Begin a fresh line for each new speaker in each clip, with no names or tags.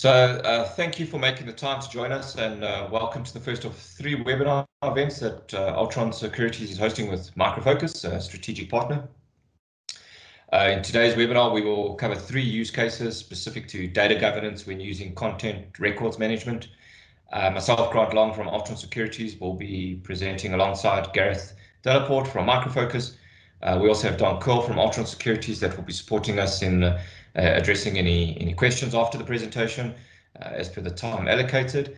Thank you for making the time to join us, and welcome to the first of 3 webinar events that Altron Securities is hosting with Micro Focus, a strategic partner. In today's webinar, we will cover 3 use cases specific to data governance when using content records management. Myself, Grant Long from Altron Securities, will be presenting alongside Gareth Delaport from Micro Focus. We also have Don Curl from Altron Securities that will be supporting us in addressing any questions after the presentation as per the time allocated.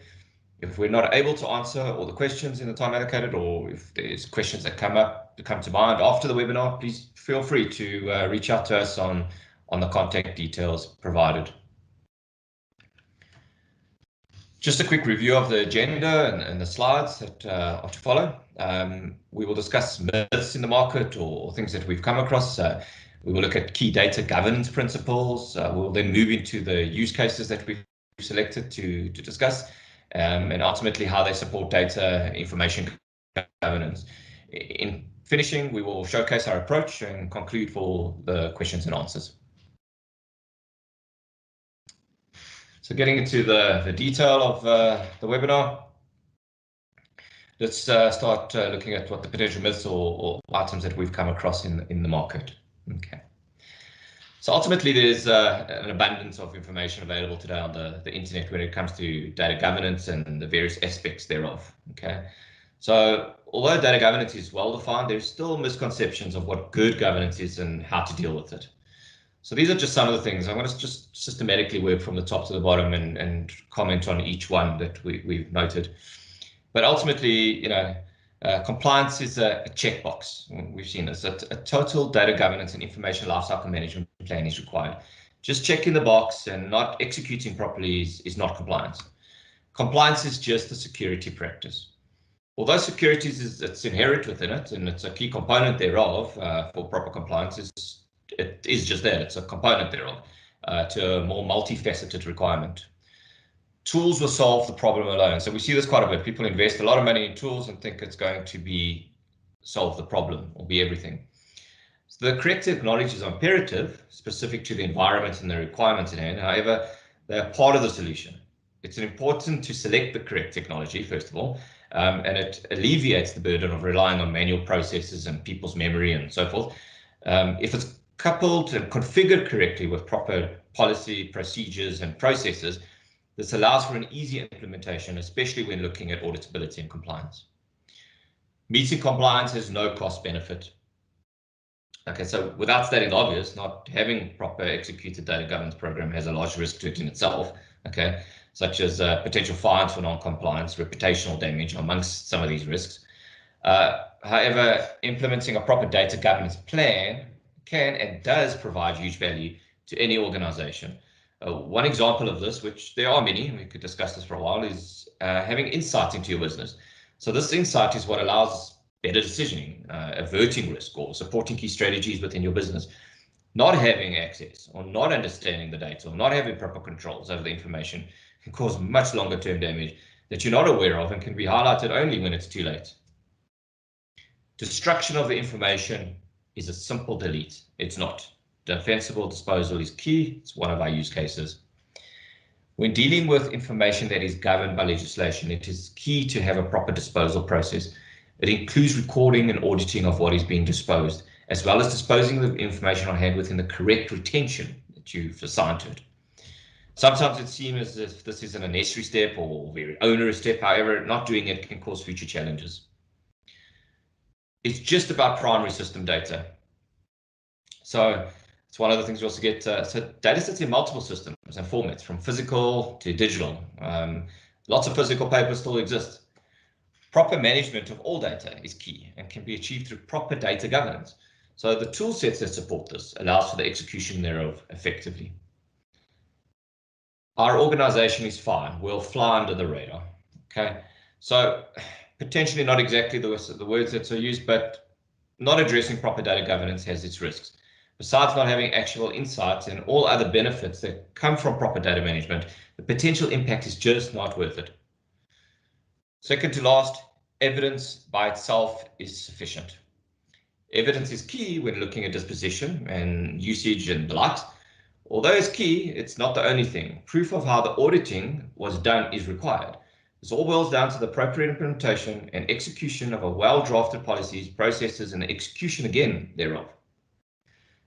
If we're not able to answer all the questions in the time allocated, or if there's questions that come to mind after the webinar, please feel free to reach out to us on the contact details provided. Just a quick review of the agenda and the slides that are to follow. We will discuss myths in the market or things that we've come across. We will look at key data governance principles. We'll then move into the use cases that we've selected to discuss, and ultimately how they support data information governance. In finishing, we will showcase our approach and conclude for the questions and answers. So getting into the detail of the webinar, let's start looking at what the potential myths or items that we've come across in the market. Okay. So ultimately, there's an abundance of information available today on the internet when it comes to data governance and the various aspects thereof. Okay. So although data governance is well defined, there's still misconceptions of what good governance is and how to deal with it. So these are just some of the things. I'm going to just systematically work from the top to the bottom and comment on each one that we've noted. But ultimately, compliance is a checkbox. We've seen this. A total data governance and information lifecycle management plan is required. Just checking the box and not executing properly is not compliance. Compliance is just a security practice. Although security it's inherent within it, and it's a key component thereof for proper compliance, it is just that. It's a component thereof to a more multifaceted requirement. Tools will solve the problem alone. So we see this quite a bit. People invest a lot of money in tools and think it's going to solve the problem or be everything. So the correct technology is imperative, specific to the environment and the requirements at hand. However, they're part of the solution. It's important to select the correct technology, first of all, and it alleviates the burden of relying on manual processes and people's memory and so forth. If it's coupled and configured correctly with proper policy, procedures, and processes, this allows for an easy implementation, especially when looking at auditability and compliance. Meeting compliance has no cost benefit. Okay, so without stating the obvious, not having proper executed data governance program has a large risk to it in itself, okay, such as potential fines for non-compliance, reputational damage amongst some of these risks. However, implementing a proper data governance plan can and does provide huge value to any organization. One example of this, which there are many, we could discuss this for a while, is having insight into your business. So this insight is what allows better decisioning, averting risk, or supporting key strategies within your business. Not having access or not understanding the data or not having proper controls over the information can cause much longer term damage that you're not aware of and can be highlighted only when it's too late. Destruction of the information is a simple delete. It's not. Defensible disposal is key. It's one of our use cases. When dealing with information that is governed by legislation, it is key to have a proper disposal process. It includes recording and auditing of what is being disposed, as well as disposing of the information on hand within the correct retention that you've assigned to it. Sometimes it seems as if this is an unnecessary step or very onerous step. However, not doing it can cause future challenges. It's just about primary system data. So it's one of the things we also get. So data sits in multiple systems and formats, from physical to digital. Lots of physical paper still exists. Proper management of all data is key and can be achieved through proper data governance. So the tool sets that support this allows for the execution thereof effectively. Our organization is fine. We'll fly under the radar. Okay, so potentially not exactly the words that are used, but not addressing proper data governance has its risks. Besides not having actual insights and all other benefits that come from proper data management, the potential impact is just not worth it. Second to last, evidence by itself is sufficient. Evidence is key when looking at disposition and usage and the likes. Although it's key, it's not the only thing. Proof of how the auditing was done is required. This all boils down to the appropriate implementation and execution of a well-drafted policies, processes, and the execution again thereof.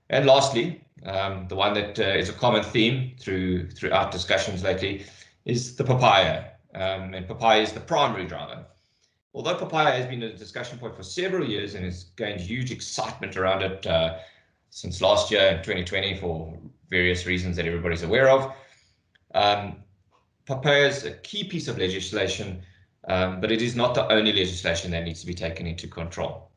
And lastly, the one that is a common theme throughout discussions lately is the papaya. And papaya is the primary driver. Although papaya has been a discussion point for several years and has gained huge excitement around it since last year in 2020 for various reasons that everybody's aware of, papaya is a key piece of legislation, but it is not the only legislation that needs to be taken into control.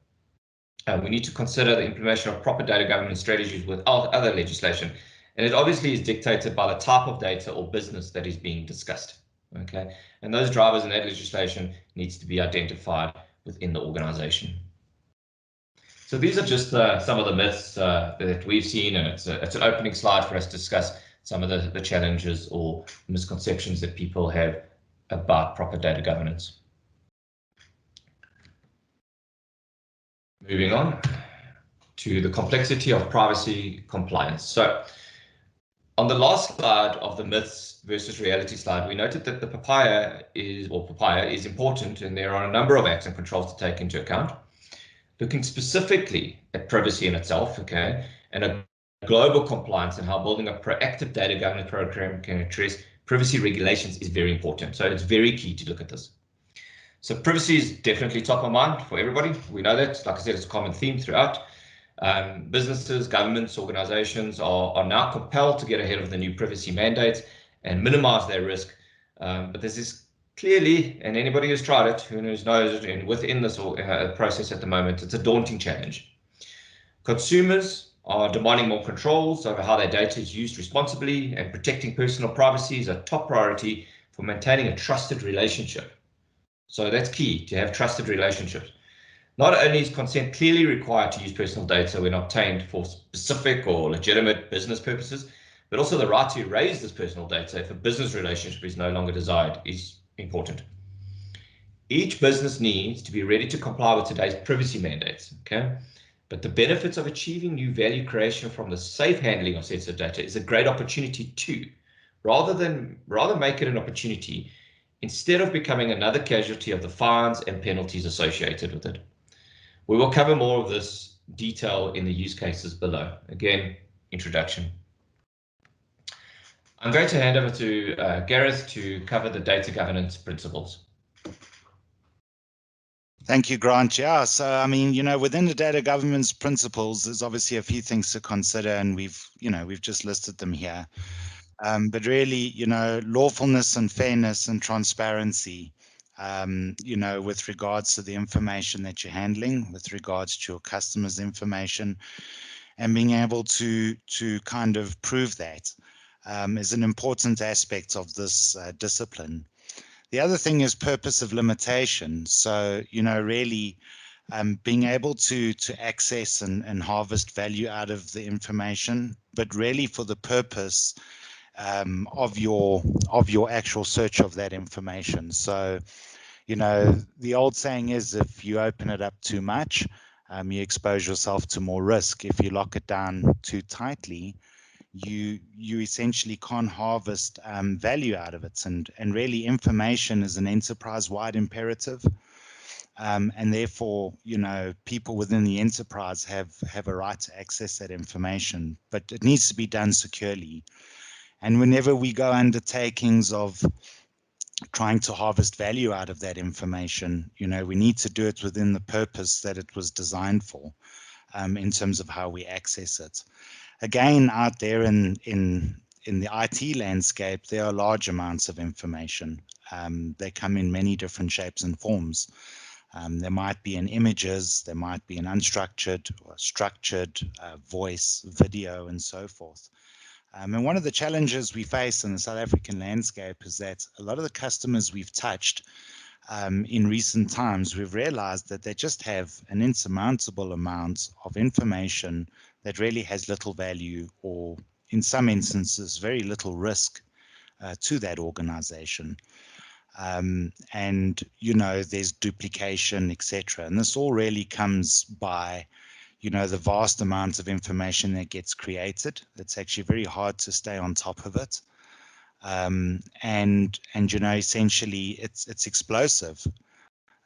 We need to consider the implementation of proper data governance strategies with other legislation, and it obviously is dictated by the type of data or business that is being discussed. Okay, and those drivers in that legislation needs to be identified within the organization. So these are just some of the myths that we've seen, and it's an opening slide for us to discuss some of the challenges or misconceptions that people have about proper data governance. Moving on to the complexity of privacy compliance. So on the last slide of the myths versus reality slide, we noted that the papaya is important, and there are a number of acts and controls to take into account. Looking specifically at privacy in itself, okay, and a global compliance and how building a proactive data governance program can address privacy regulations is very important. So it's very key to look at this. So privacy is definitely top of mind for everybody. We know that, like I said, it's a common theme throughout. Businesses, governments, organizations are now compelled to get ahead of the new privacy mandates and minimize their risk. But this is clearly, and anybody who's tried it, who knows it, and within this process at the moment, it's a daunting challenge. Consumers are demanding more controls over how their data is used responsibly, and protecting personal privacy is a top priority for maintaining a trusted relationship. So that's key, to have trusted relationships. Not only is consent clearly required to use personal data when obtained for specific or legitimate business purposes, but also the right to erase this personal data if a business relationship is no longer desired is important. Each business needs to be ready to comply with today's privacy mandates, okay? But the benefits of achieving new value creation from the safe handling of sensitive data is a great opportunity too. Rather make it an opportunity, instead of becoming another casualty of the fines and penalties associated with it. We will cover more of this detail in the use cases below. Again, introduction. I'm going to hand over to Gareth to cover the data governance principles.
Thank you, Grant. Yeah, so I mean, within the data governance principles, there's obviously a few things to consider, and we've just listed them here. But really, lawfulness and fairness and transparency, with regards to the information that you're handling, with regards to your customers' information, and being able to kind of prove that is an important aspect of this discipline. The other thing is purpose of limitation. So, really being able to access and harvest value out of the information, but really for the purpose of your actual search of that information. So, the old saying is, if you open it up too much, you expose yourself to more risk. If you lock it down too tightly, you essentially can't harvest value out of it. And really, information is an enterprise-wide imperative. And therefore, people within the enterprise have a right to access that information, but it needs to be done securely. And whenever we go undertakings of trying to harvest value out of that information, we need to do it within the purpose that it was designed for, in terms of how we access it. Again, out there in the IT landscape, there are large amounts of information. They come in many different shapes and forms. There might be in images, there might be in unstructured or structured, voice, video, and so forth. And one of the challenges we face in the South African landscape is that a lot of the customers we've touched in recent times, we've realized that they just have an insurmountable amount of information that really has little value, or in some instances, very little risk to that organization. And, there's duplication, etc. And this all really comes by you know, the vast amounts of information that gets created. It's actually very hard to stay on top of it. And you know, essentially it's explosive.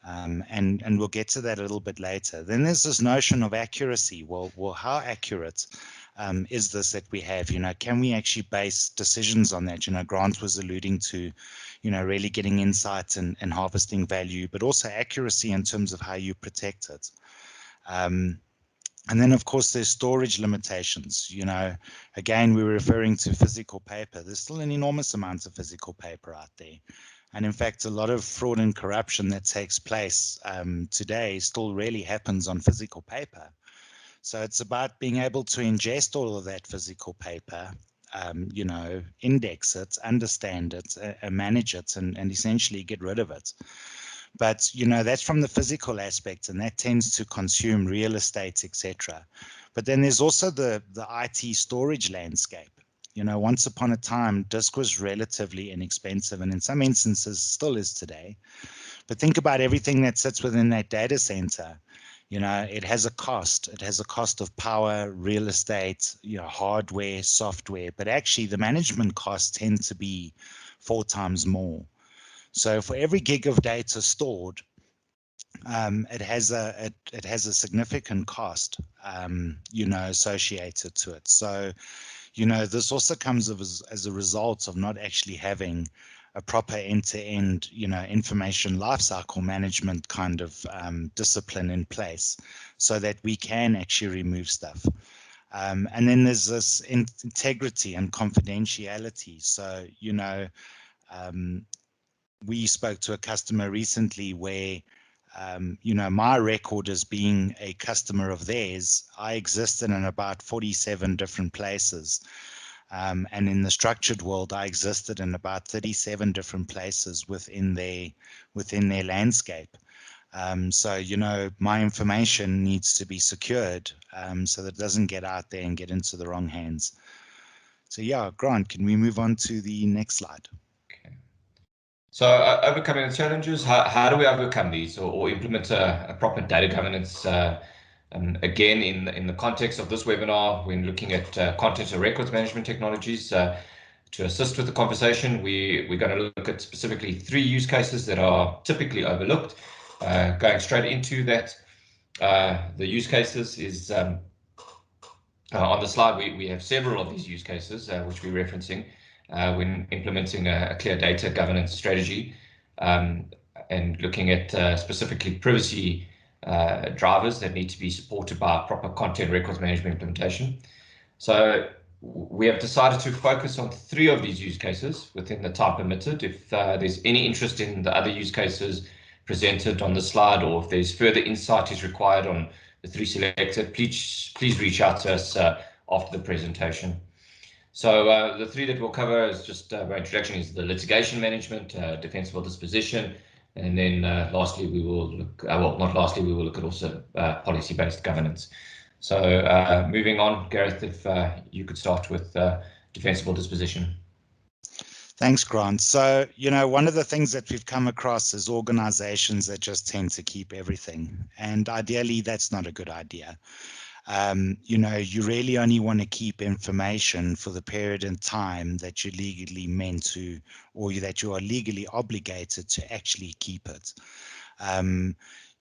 And we'll get to that a little bit later. Then there's this notion of accuracy. Well, how accurate is this that we have? You know, can we actually base decisions on that? You know, Grant was alluding to, you know, really getting insights and harvesting value, but also accuracy in terms of how you protect it. And then, of course, there's storage limitations. You know, again, we were referring to physical paper. There's still an enormous amount of physical paper out there. And in fact, a lot of fraud and corruption that takes place today still really happens on physical paper. So it's about being able to ingest all of that physical paper, you know, index it, understand it, manage it, and essentially get rid of it. But, you know, that's from the physical aspect, and that tends to consume real estate, etc. But then there's also the IT storage landscape. You know, once upon a time, disk was relatively inexpensive, and in some instances still is today. But think about everything that sits within that data center. You know, it has a cost. It has a cost of power, real estate, you know, hardware, software. But actually, the management costs tend to be 4 times more. So for every gig of data stored, it has a significant cost, you know, associated to it. So, you know, this also comes as a result of not actually having a proper end-to-end, you know, information lifecycle management kind of discipline in place, so that we can actually remove stuff. And then there's this integrity and confidentiality. So, you know, we spoke to a customer recently where, you know, my record as being a customer of theirs, I existed in about 47 different places. And in the structured world, I existed in about 37 different places within their landscape. So, you know, my information needs to be secured so that it doesn't get out there and get into the wrong hands. So yeah, Grant, can we move on to the next slide?
Okay. So overcoming the challenges, how do we overcome these or implement a proper data governance? Again, in the context of this webinar, when looking at content and records management technologies, to assist with the conversation, we're going to look at specifically 3 use cases that are typically overlooked. Going straight into that, the use cases is on the slide, we have several of these use cases, which we're referencing when implementing a clear data governance strategy, and looking at specifically privacy drivers that need to be supported by proper content records management implementation. So we have decided to focus on 3 of these use cases within the time permitted. If there's any interest in the other use cases presented on the slide, or if there's further insight is required on the 3 selected, please reach out to us after the presentation. So the 3 that we'll cover is just by introduction is the litigation management, defensible disposition, and then lastly we will look, well, not lastly, we will look at also policy-based governance. So moving on, Gareth, if you could start with defensible disposition.
Thanks, Grant. So, you know, one of the things that we've come across is organizations that just tend to keep everything. And ideally, that's not a good idea. You know, you really only want to keep information for the period in time that you're legally meant to, or that you are legally obligated to actually keep it.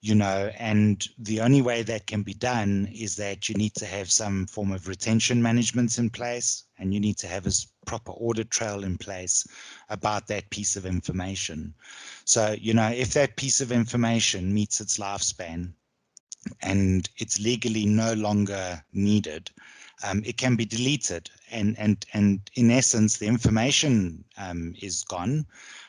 You know, and the only way that can be done is that you need to have some form of retention management in place, and you need to have a proper audit trail in place about that piece of information. So, you know, if that piece of information meets its lifespan and it's legally no longer needed, it can be deleted, and in essence the information is gone.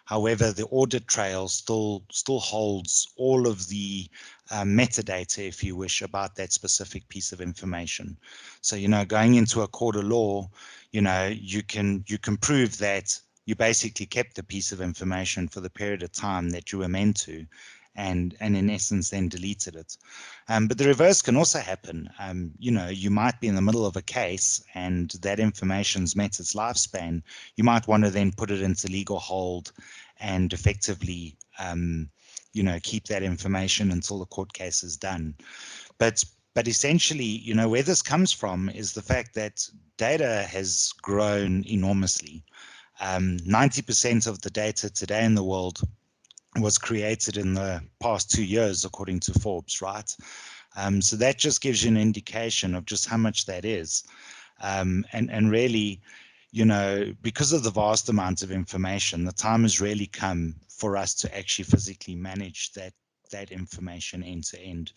However, the audit trail still holds all of the metadata, if you wish, about that specific piece of information. So, you know, going into a court of law, you know, you can prove that you basically kept the piece of information for the period of time that you were meant to, and in essence then deleted it. But the reverse can also happen. You know, you might be in the middle of a case and that information's met its lifespan. You might want to then put it into legal hold and effectively, you know, keep that information until the court case is done. But But essentially, you know, where this comes from is the fact that data has grown enormously. 90% of the data today in the world was created in the past 2 years, according to Forbes, right? So that just gives you an indication of just how much that is. And really, you know, because of the vast amount of information, the time has really come for us to actually physically manage that information end to end.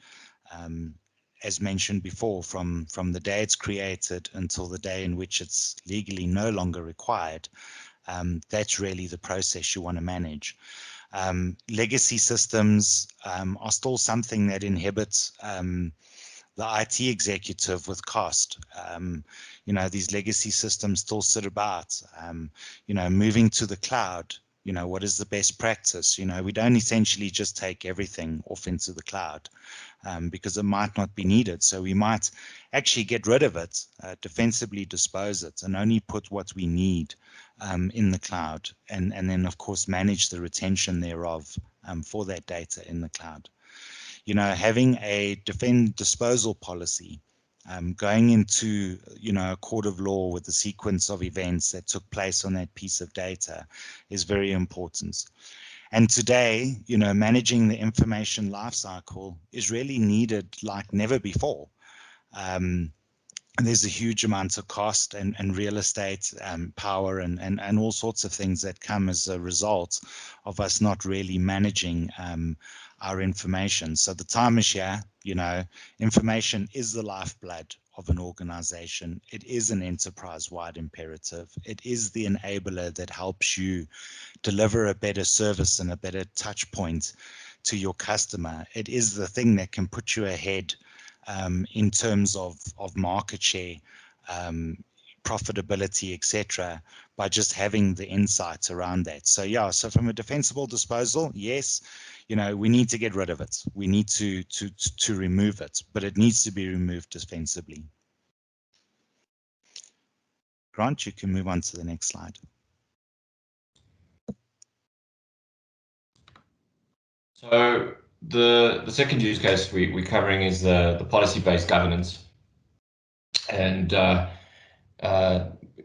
As mentioned before, from the day it's created until the day in which it's legally no longer required. That's really the process you want to manage. Legacy systems are still something that inhibits the IT executive with cost. You know, these legacy systems still sit about. You know, moving to the cloud, you know, what is the best practice? You know, we don't essentially just take everything off into the cloud because it might not be needed. So we might actually get rid of it, defensively dispose it, and only put what we need in the cloud, and then of course manage the retention thereof for that data in the cloud. You know, having a defend disposal policy, going into, you know, a court of law with the sequence of events that took place on that piece of data is very important. And today, you know, managing the information lifecycle is really needed like never before. There's a huge amount of cost and real estate, power, and all sorts of things that come as a result of us not really managing our information. So the time is here. You know, information is the lifeblood of an organization. It is an enterprise-wide imperative. It is the enabler that helps you deliver a better service and a better touch point to your customer. It is the thing that can put you ahead in terms of market share, profitability, etc., by just having the insights around that. So yeah, so from a defensible disposal, yes, you know, we need to get rid of it. We need to remove it, but it needs to be removed defensively. Grant, you can move on to the next slide.
So the second use case we're covering is the policy-based governance. And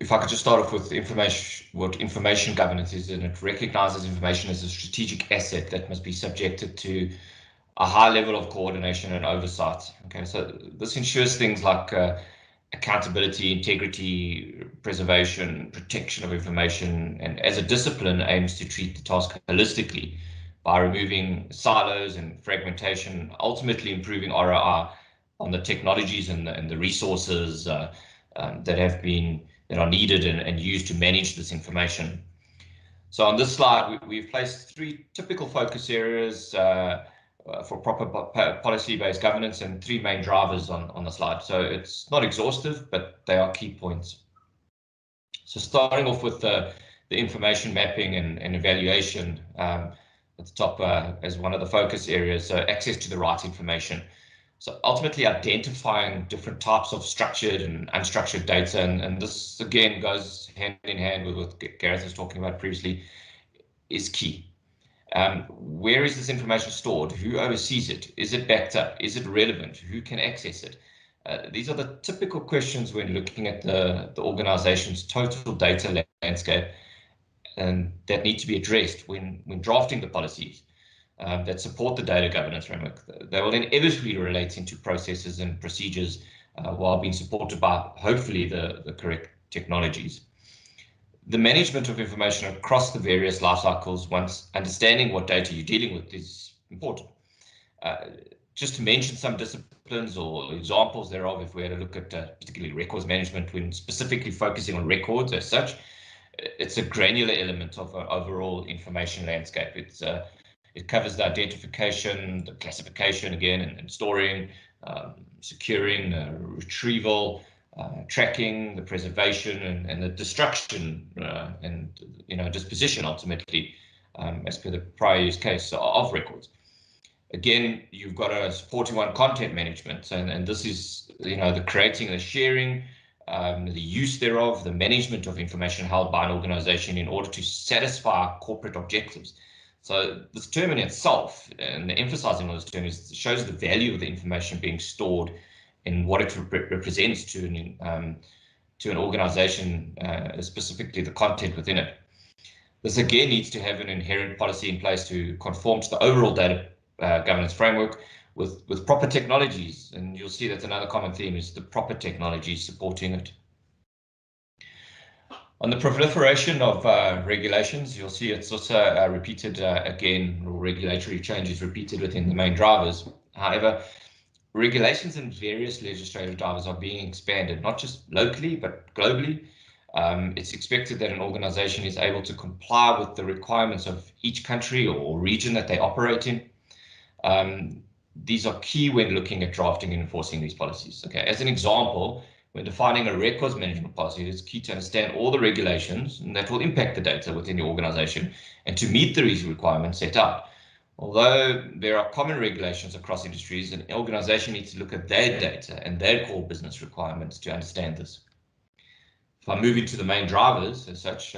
if I could just start off with information, what information governance is, and it recognizes information as a strategic asset that must be subjected to a high level of coordination and oversight. Okay, so this ensures things like accountability, integrity, preservation, protection of information, and as a discipline aims to treat the task holistically by removing silos and fragmentation, ultimately improving ROI on the technologies and the resources that are needed and used to manage this information. So on this slide, we've placed 3 typical focus areas for proper policy-based governance and 3 main drivers on the slide. So it's not exhaustive, but they are key points. So starting off with the information mapping and evaluation at the top as one of the focus areas, so access to the right information. So ultimately identifying different types of structured and unstructured data, and this again goes hand in hand with what Gareth was talking about previously, is key. Where is this information stored? Who oversees it? Is it backed up? Is it relevant? Who can access it? These are the typical questions when looking at the organization's total data landscape, and that need to be addressed when drafting the policies that support the data governance framework. They will inevitably relate into processes and procedures while being supported by, hopefully, the correct technologies. The management of information across the various life cycles, once understanding what data you're dealing with, is important. Just to mention some disciplines or examples thereof, if we had a look at particularly records management, when specifically focusing on records as such, it's a granular element of an overall information landscape. It covers the identification, the classification again, and storing, securing, retrieval, tracking, the preservation, and the destruction and disposition ultimately, as per the prior use case of records. Again, you've got a supporting one, content management, and this is the creating, the sharing, the use thereof, the management of information held by an organization in order to satisfy corporate objectives. So this term in itself, and the emphasizing on this term, shows the value of the information being stored in what it represents to an organization, specifically the content within it. This again needs to have an inherent policy in place to conform to the overall data governance framework with proper technologies, and you'll see that's another common theme is the proper technologies supporting it. On the proliferation of regulations, you'll see it's also repeated again, regulatory changes repeated within the main drivers. However, regulations and various legislative drivers are being expanded, not just locally, but globally. It's expected that an organization is able to comply with the requirements of each country or region that they operate in. These are key when looking at drafting and enforcing these policies. Okay, as an example, when defining a records management policy, it's key to understand all the regulations that will impact the data within your organization and to meet the requirements set out. Although there are common regulations across industries, an organization needs to look at their data and their core business requirements to understand this. If I move into the main drivers as such,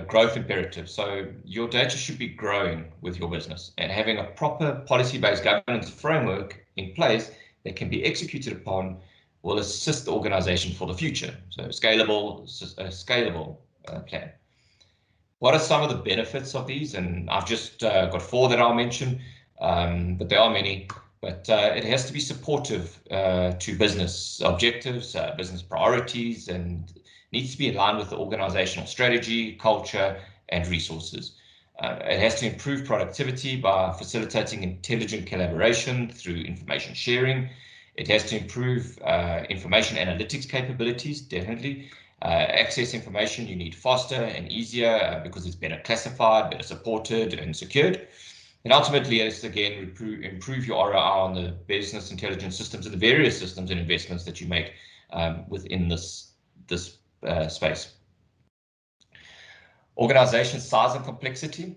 growth imperative. So your data should be growing with your business, and having a proper policy-based governance framework in place that can be executed upon will assist the organization for the future. So a scalable plan. What are some of the benefits of these? And I've just got 4 that I'll mention, but there are many. But it has to be supportive to business objectives, business priorities, and needs to be in line with the organizational strategy, culture, and resources. It has to improve productivity by facilitating intelligent collaboration through information sharing. It has to improve information analytics capabilities, definitely. Access information you need faster and easier because it's better classified, better supported, and secured. And ultimately, it's again improve your ROI on the business intelligence systems and the various systems and investments that you make within this space. Organization size and complexity.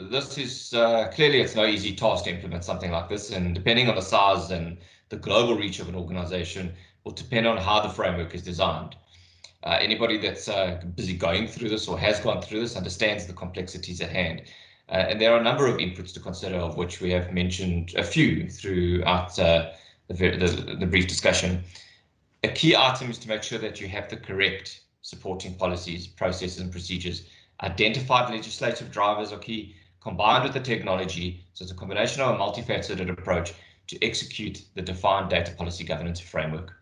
This is clearly it's no easy task to implement something like this, and depending on the size and the global reach of an organization will depend on how the framework is designed. Anybody that's busy going through this or has gone through this understands the complexities at hand. And there are a number of inputs to consider, of which we have mentioned a few throughout the brief discussion. A key item is to make sure that you have the correct supporting policies, processes, and procedures. Identified legislative drivers are key, combined with the technology. So it's a combination of a multifaceted approach to execute the defined data policy governance framework.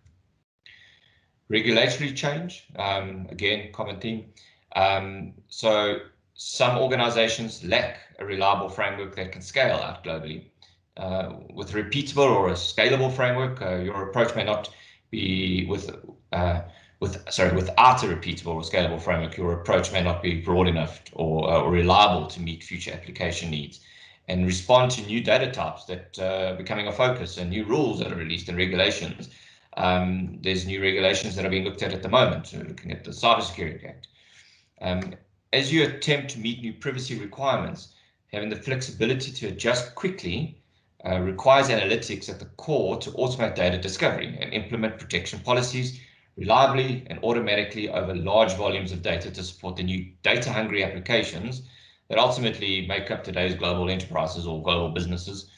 Regulatory change, again, common theme. So some organizations lack a reliable framework that can scale out globally. With a repeatable or a scalable framework, your approach may not be without a repeatable or scalable framework, your approach may not be broad enough or reliable to meet future application needs and respond to new data types that are becoming a focus and new rules that are released in regulations. There's new regulations that are being looked at the moment, so looking at the Cybersecurity Act. As you attempt to meet new privacy requirements, having the flexibility to adjust quickly requires analytics at the core to automate data discovery and implement protection policies reliably and automatically over large volumes of data to support the new data-hungry applications that ultimately make up today's global enterprises or global businesses.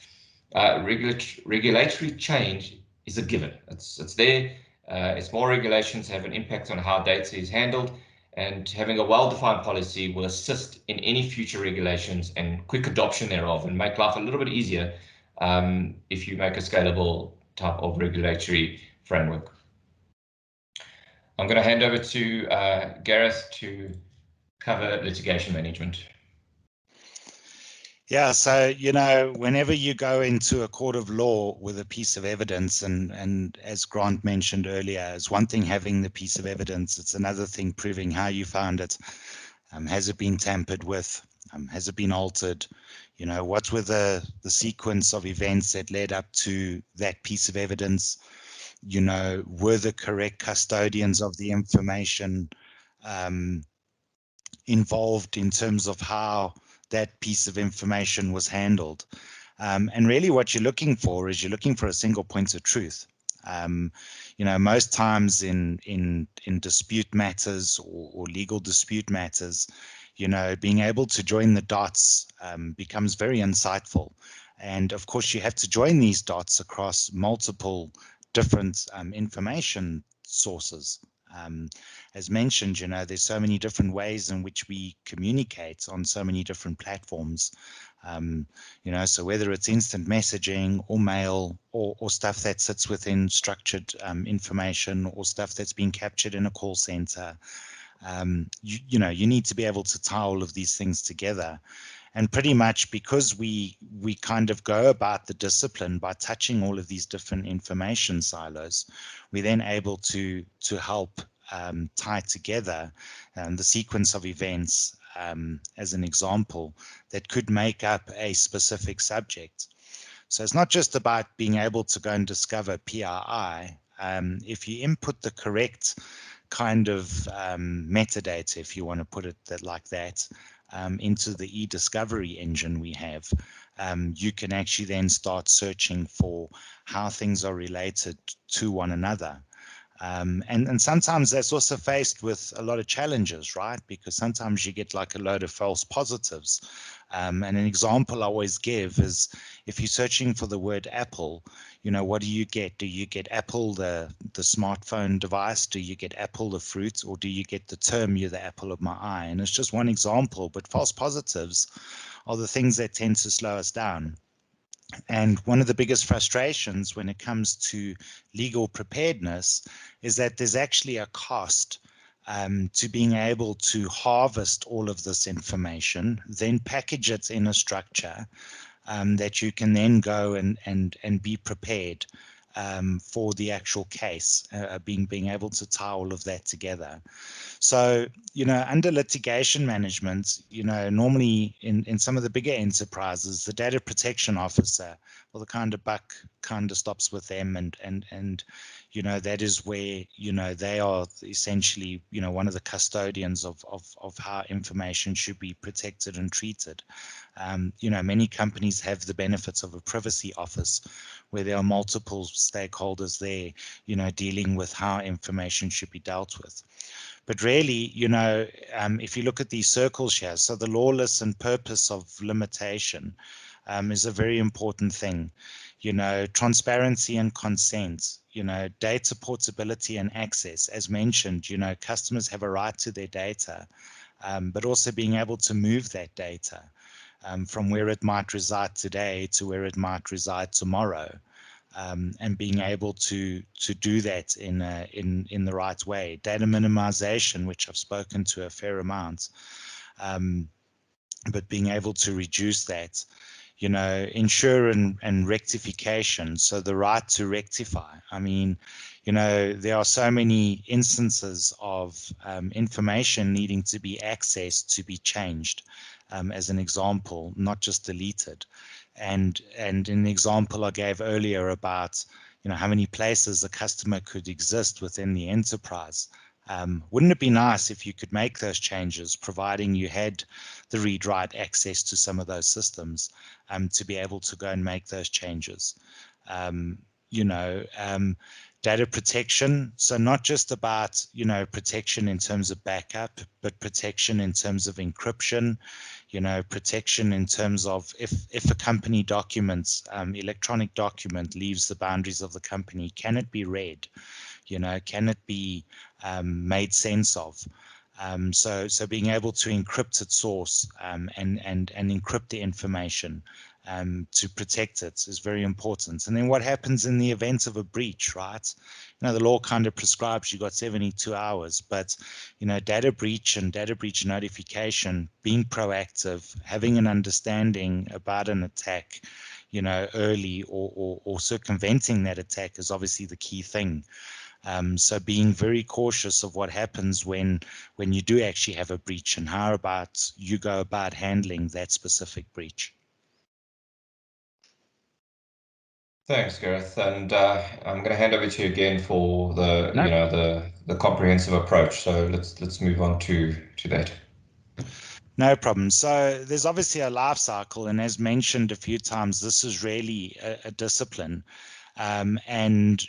Regulatory change is a given. It's there. As more regulations have an impact on how data is handled, and having a well-defined policy will assist in any future regulations and quick adoption thereof and make life a little bit easier if you make a scalable type of regulatory framework. I'm going to hand over to Gareth to cover litigation management.
Yeah, so, whenever you go into a court of law with a piece of evidence, and as Grant mentioned earlier, it's one thing having the piece of evidence, it's another thing proving how you found it. Has it been tampered with? Has it been altered? What were the sequence of events that led up to that piece of evidence? Were the correct custodians of the information involved in terms of how that piece of information was handled? And really what you're looking for is you're looking for a single point of truth. Most times in dispute matters or legal dispute matters, being able to join the dots becomes very insightful. And of course, you have to join these dots across multiple different information sources. As mentioned, there's so many different ways in which we communicate on so many different platforms. So whether it's instant messaging or mail or stuff that sits within structured information or stuff that's being captured in a call center, you need to be able to tie all of these things together. And pretty much because we kind of go about the discipline by touching all of these different information silos, we're then able to help tie together the sequence of events, as an example, that could make up a specific subject. So it's not just about being able to go and discover PII. If you input the correct kind of metadata, if you want to put it like that, into the e-discovery engine we have, you can actually then start searching for how things are related to one another. And sometimes that's also faced with a lot of challenges, right? Because sometimes you get like a load of false positives. And an example I always give is if you're searching for the word Apple, what do you get? Do you get Apple, the smartphone device? Do you get Apple, the fruit? Or do you get the term, you're the apple of my eye? And it's just one example, but false positives are the things that tend to slow us down. And one of the biggest frustrations when it comes to legal preparedness is that there's actually a cost to being able to harvest all of this information, then package it in a structure that you can then go and be prepared for the actual case, being able to tie all of that together. So, under litigation management, normally in some of the bigger enterprises, the data protection officer, well, the kind of buck kind of stops with them, and that is where they are essentially one of the custodians of how information should be protected and treated. Many companies have the benefits of a privacy office where there are multiple stakeholders there, dealing with how information should be dealt with. But really, if you look at these circles here, so the lawless and purpose of limitation is a very important thing. Transparency and consent, data portability and access. As mentioned, customers have a right to their data, but also being able to move that data from where it might reside today to where it might reside tomorrow. And being able to do that in the right way. Data minimization, which I've spoken to a fair amount, but being able to reduce that, ensure and rectification, so the right to rectify. I mean, there are so many instances of information needing to be accessed to be changed, as an example, not just deleted. And in the example I gave earlier about how many places a customer could exist within the enterprise, wouldn't it be nice if you could make those changes, providing you had the read-write access to some of those systems, to be able to go and make those changes? Data protection, so not just about protection in terms of backup, but protection in terms of encryption, protection in terms of if a company documents, electronic document leaves the boundaries of the company, can it be read? Can it be made sense of? So being able to encrypt its source and encrypt the information to protect it is very important. And then what happens in the event of a breach, right? The law kind of prescribes you got 72 hours, but data breach and data breach notification, being proactive, having an understanding about an attack, early or circumventing that attack is obviously the key thing. So being very cautious of what happens when you do actually have a breach and how about you go about handling that specific breach.
Thanks, Gareth. And I'm going to hand over to you again for the comprehensive approach. So let's move on to that.
No problem. So there's obviously a life cycle, and as mentioned a few times, this is really a discipline. And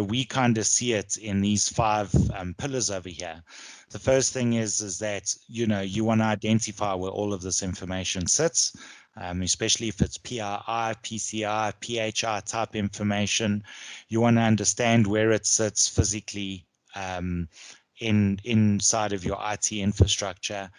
we kind of see it in these 5 pillars over here. The first thing is that you want to identify where all of this information sits. especially if it's PRI, PCI, PHI type information. You want to understand where it sits physically inside of your IT infrastructure,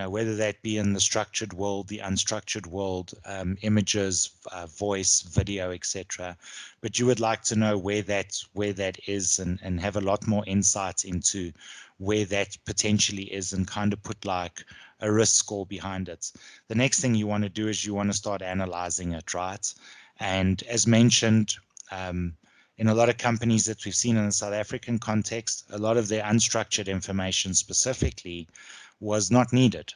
whether that be in the structured world, the unstructured world, images, voice, video, etc. But you would like to know where that is and have a lot more insight into where that potentially is and kind of put like a risk score behind it. The next thing you want to do is you want to start analyzing it, right? And as mentioned, in a lot of companies that we've seen in the South African context, a lot of their unstructured information specifically was not needed,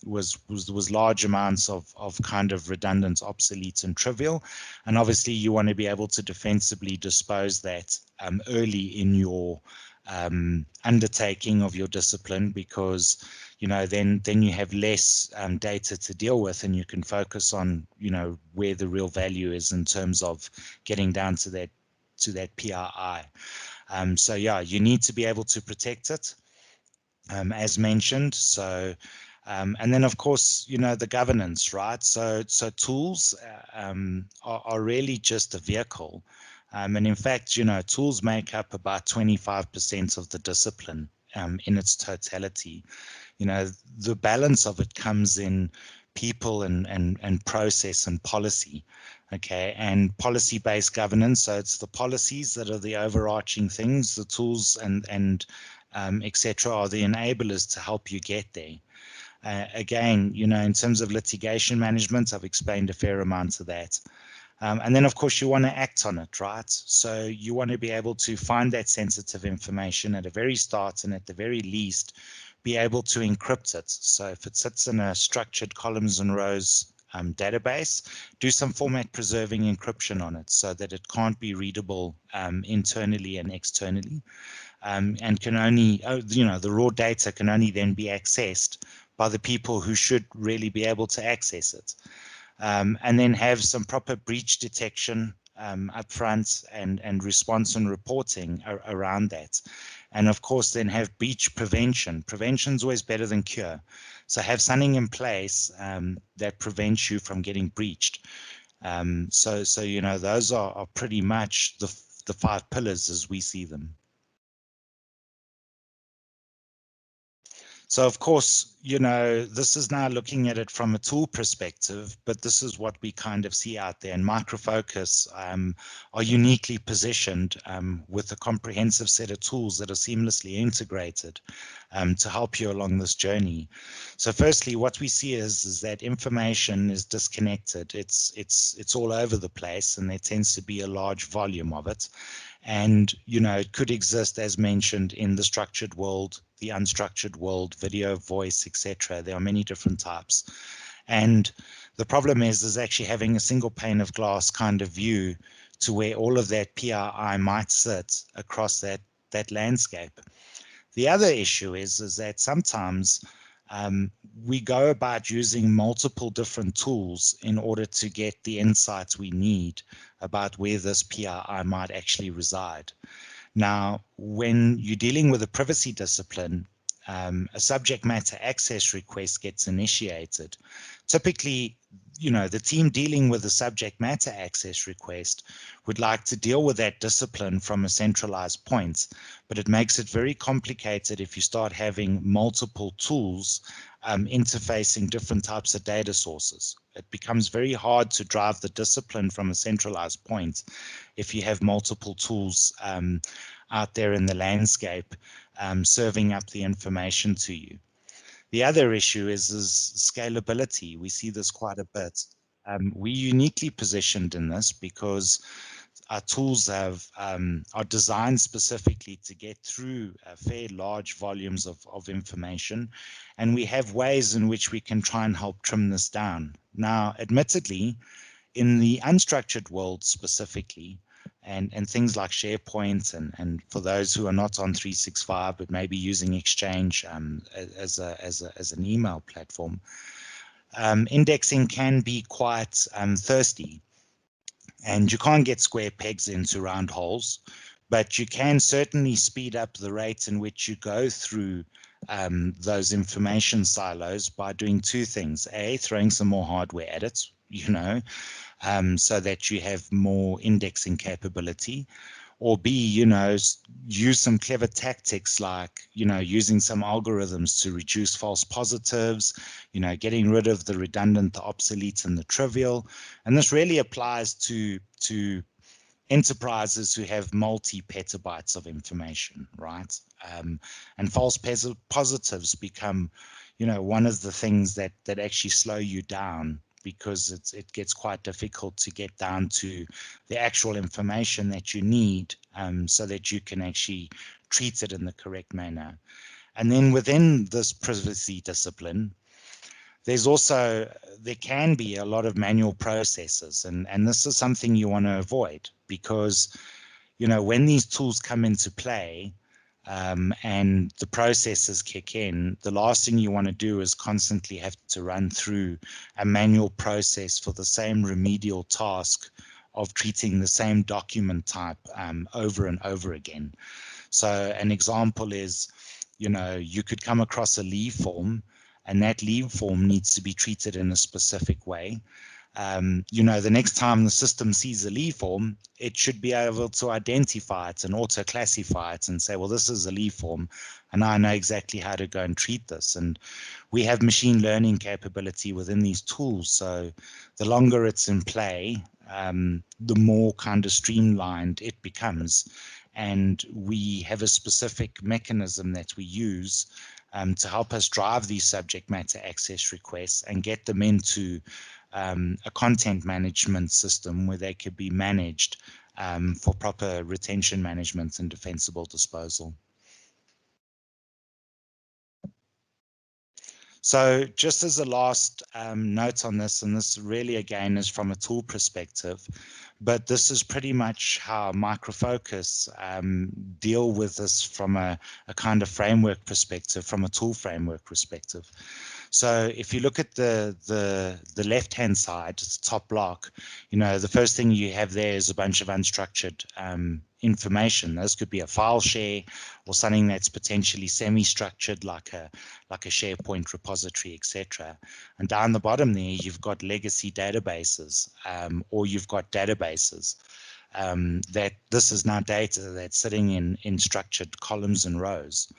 was large amounts of kind of redundant, obsolete, and trivial. And obviously you want to be able to defensively dispose that early in your undertaking of your discipline, because then you have less data to deal with, and you can focus on where the real value is in terms of getting down to that PRI. So yeah, you need to be able to protect it, as mentioned. So and then of course the governance, right? So tools are really just a vehicle. And in fact, tools make up about 25% of the discipline in its totality. The balance of it comes in people and process and policy. Okay, and policy-based governance. So it's the policies that are the overarching things. The tools and etc. are the enablers to help you get there. Again, in terms of litigation management, I've explained a fair amount of that. And then, of course, you want to act on it, right? So you want to be able to find that sensitive information at the very start, and at the very least, be able to encrypt it. So if it sits in a structured columns and rows database, do some format preserving encryption on it so that it can't be readable internally and externally, and can only, the raw data can only then be accessed by the people who should really be able to access it. And then have some proper breach detection up front and response and reporting around that. And of course, then have breach prevention. Prevention is always better than cure. So have something in place that prevents you from getting breached. So those are pretty much the 5 pillars as we see them. So of course, this is now looking at it from a tool perspective, but this is what we kind of see out there. And Micro Focus are uniquely positioned with a comprehensive set of tools that are seamlessly integrated to help you along this journey. So firstly, what we see is that information is disconnected. It's all over the place, and there tends to be a large volume of it. And, it could exist, as mentioned, in the structured world, the unstructured world, video, voice, etc. There are many different types. And the problem is actually having a single pane of glass kind of view to where all of that PRI might sit across that landscape. The other issue is that sometimes we go about using multiple different tools in order to get the insights we need about where this PRI might actually reside. Now, when you're dealing with a privacy discipline, a subject matter access request gets initiated. Typically, the team dealing with the subject matter access request would like to deal with that discipline from a centralized point, but it makes it very complicated if you start having multiple tools interfacing different types of data sources. It becomes very hard to drive the discipline from a centralized point if you have multiple tools out there in the landscape serving up the information to you. The other issue is scalability. We see this quite a bit. We're uniquely positioned in this because our tools are designed specifically to get through fair large volumes of information, and we have ways in which we can try and help trim this down. Now, admittedly, in the unstructured world specifically, and things like SharePoint, and for those who are not on 365 but maybe using Exchange as an email platform, indexing can be quite thirsty, and you can't get square pegs into round holes, but you can certainly speed up the rate in which you go through those information silos by doing two things. A, throwing some more hardware at it, so that you have more indexing capability. Or B, use some clever tactics like, using some algorithms to reduce false positives, getting rid of the redundant, the obsolete, and the trivial. And this really applies to enterprises who have multi-petabytes of information, right? And false positives become, one of the things that actually slow you down, because it gets quite difficult to get down to the actual information that you need, so that you can actually treat it in the correct manner. And then within this privacy discipline, there can be a lot of manual processes, and this is something you want to avoid, because when these tools come into play, and the processes kick in, the last thing you want to do is constantly have to run through a manual process for the same remedial task of treating the same document type over and over again. So an example is, you could come across a leave form, and that leave form needs to be treated in a specific way. The next time the system sees a leave form, it should be able to identify it and auto-classify it and say, well, this is a leave form, and I know exactly how to go and treat this. And we have machine learning capability within these tools, so the longer it's in play, the more kind of streamlined it becomes. And we have a specific mechanism that we use to help us drive these subject matter access requests and get them into a content management system where they could be managed for proper retention management and defensible disposal. So just as a last note on this, and this really again is from a tool perspective, but this is pretty much how Micro Focus deal with this from a kind of framework perspective, from a tool framework perspective. So if you look at the left-hand side, the top block, the first thing you have there is a bunch of unstructured information. Those could be a file share or something that's potentially semi-structured, like a SharePoint repository, etc. And down the bottom there, you've got legacy databases, or you've got databases that this is now data that's sitting in structured columns and rows.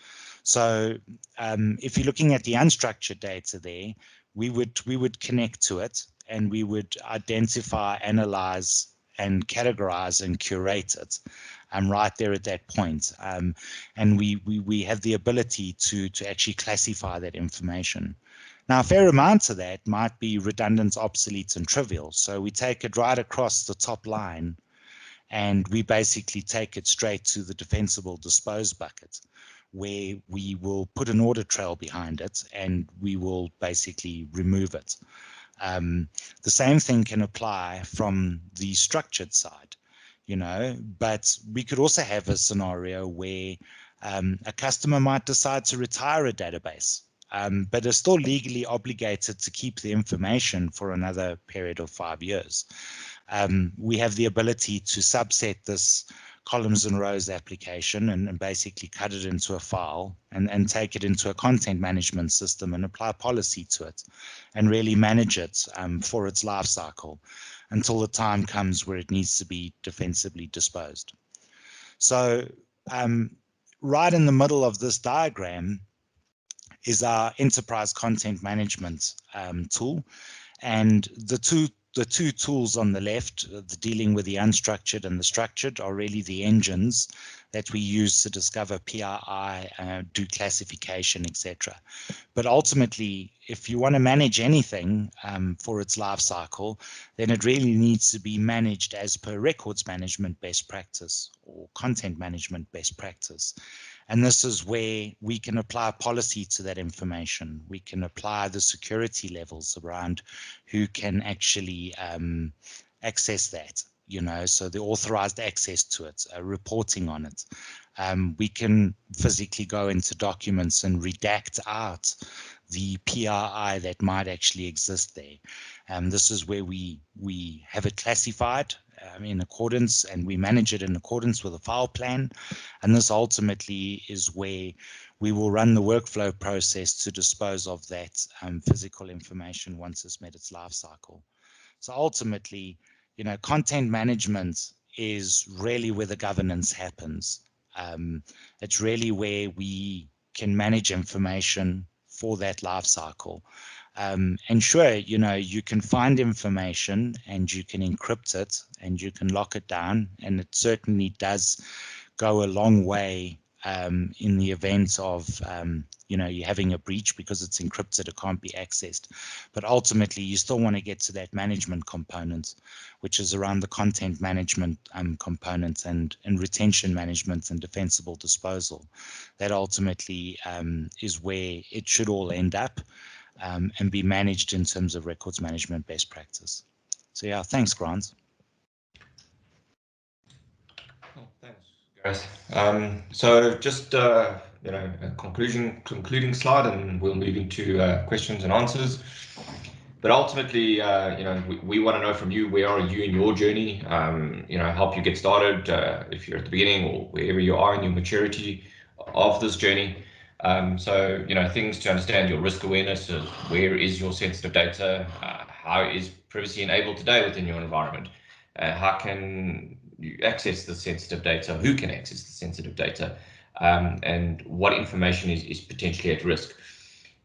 So if you're looking at the unstructured data there, we would connect to it, and we would identify, analyze, and categorize and curate it right there at that point. And we have the ability to actually classify that information. Now, a fair amount of that might be redundant, obsolete, and trivial. So we take it right across the top line, and we basically take it straight to the defensible dispose bucket, where we will put an audit trail behind it, and we will basically remove it. The same thing can apply from the structured side, but we could also have a scenario where a customer might decide to retire a database, but are still legally obligated to keep the information for another period of 5 years. We have the ability to subset this columns and rows application and basically cut it into a file and take it into a content management system and apply policy to it and really manage it for its life cycle until the time comes where it needs to be defensively disposed. So right in the middle of this diagram is our enterprise content management tool, and the two tools on the left, dealing with the unstructured and the structured, are really the engines that we use to discover PII, do classification, etc. But ultimately, if you want to manage anything for its life cycle, then it really needs to be managed as per records management best practice or content management best practice. And this is where we can apply policy to that information. We can apply the security levels around who can actually access that, so the authorized access to it, reporting on it. We can physically go into documents and redact out the PII that might actually exist there. This is where we have it classified in accordance, and we manage it in accordance with a file plan. And this ultimately is where we will run the workflow process to dispose of that physical information once it's met its life cycle. So ultimately, content management is really where the governance happens. It's really where we can manage information for that life cycle. And sure, you can find information and you can encrypt it and you can lock it down, and it certainly does go a long way in the event of you having a breach, because it's encrypted, it can't be accessed. But ultimately, you still want to get to that management component, which is around the content management component and retention management and defensible disposal. That ultimately is where it should all end up and be managed in terms of records management best practice. So yeah, thanks, Grant.
Thanks, guys. So just a concluding slide, and we'll move into questions and answers. But ultimately, we want to know from you, where are you in your journey? Help you get started if you're at the beginning, or wherever you are in your maturity of this journey. So things to understand your risk awareness. Where is your sensitive data? How is privacy enabled today within your environment? How can you access the sensitive data? Who can access the sensitive data? And what information is potentially at risk?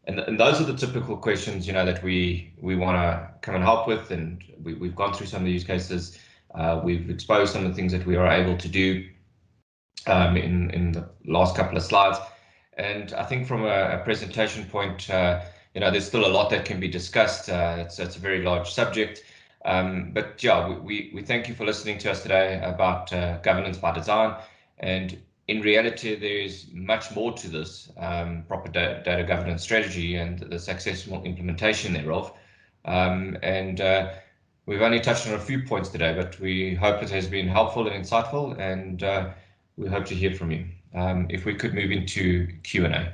And those are the typical questions, that we want to come and help with. And we've gone through some of the use cases. We've exposed some of the things that we are able to do in the last couple of slides. And I think from a presentation point, there's still a lot that can be discussed. It's a very large subject. But yeah, we thank you for listening to us today about governance by design. And in reality, there is much more to this proper data governance strategy and the successful implementation thereof. We've only touched on a few points today, but we hope it has been helpful and insightful, and we hope to hear from you. If we could move into Q&A.